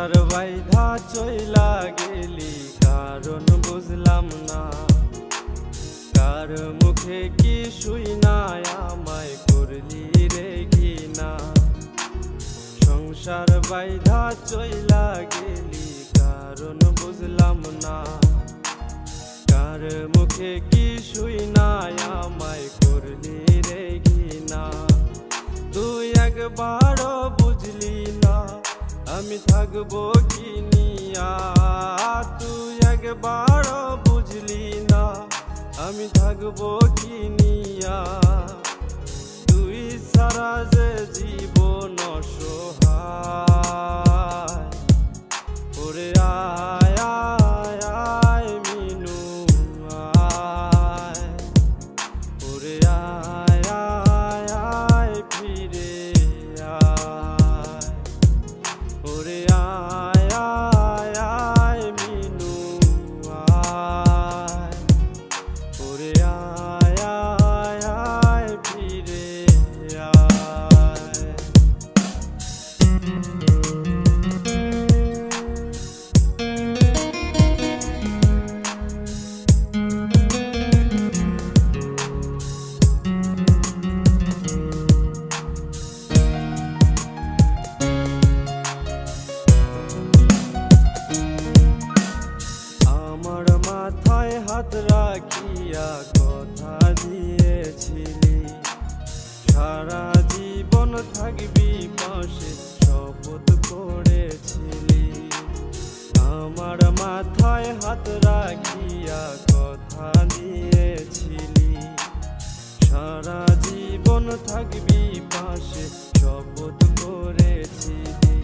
সংসার বাইধা চইলা গেলি কারণ বুঝলাম না, কার মুখে কি শুই না আমায় করলি রে ঘৃণা। সংসার বাইধা চইলা গেলি কারণ বুঝলাম না, কার মুখে কি শুই না আমায় করলি রে ঘৃণা। তুই একবারও বুঝলি না আমি থাকবো কি নিয়া, তুই একবারও বুঝলি না আমি থাকবো কি নিয়া। তুই সারা যে জীবন অসহায়, ওরে আয় আয় আয় মিনু আয়, ওরে আয় আয় আয় ফিরে আয়, ওরে আয় আয় আয় মিনু আয়, ওরে আয় আয় আয় ফিরে আয়। আমার মাথায় হাত রাখিয়া কথা দিয়েছিলি, সারা জীবন থাকবি পাশে শপথ করেছিলি। আমার মাথায় হাত রাখিয়া কথা দিয়েছিলি, সারা জীবন থাকবি পাশে শপথ করেছিলি।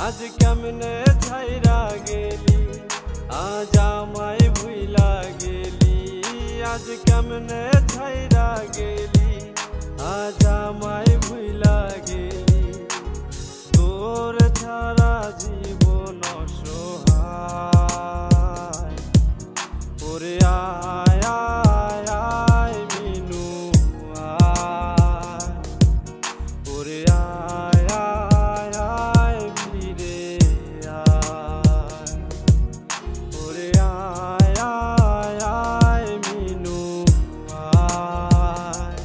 আজ কেমনে ছাইরা গেলি, আজ আমায় ভুইলা গেলি, আজ কেমনে ছাইরা গেলি, আজ আমায় ভুইলা গেলি। তোর ছাড়া জীবন অসহায়, ওরে আয় আয় আয় মিনু আয়, ওরে আয় আয় আয় ফিরে আয়, ওরে আয় আয় আয় মিনু আয়,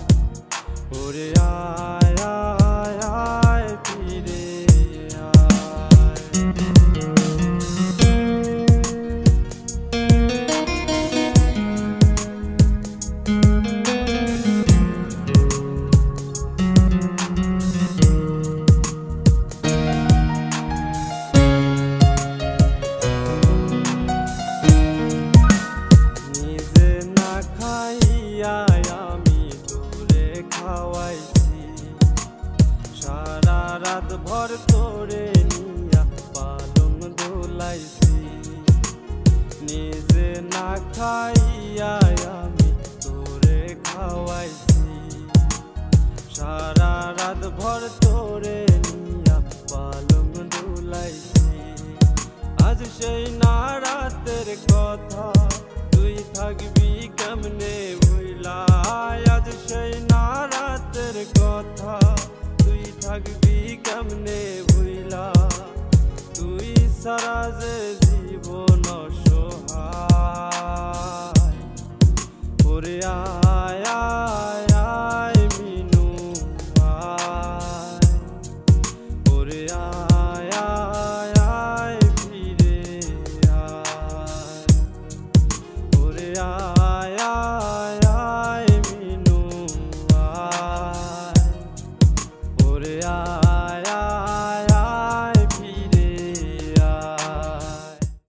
ওরে আয় আয় আয় ফিরে আয়। নিজে না খাইয়া আমি তোরে খাওয়াইছি, সারা রাত ভর তোরে নিয়া পালং দোলাইছি। নিজে না খাইয়া আমি তোরে খাওয়াইছি, সারা রাত ভর তোরে নিয়া পালং দোলাইছি। আজ সেই না রাতের কথা তুই থাকবি কেমনে ভুইলা, আজ সেই না রাতের কথা তুই থাকবি কেমনে ভুইলা। তুই সারা যে জীবন অসহায়, ওরে আয় আয় আয় মিনু আয়, ওরে আয়।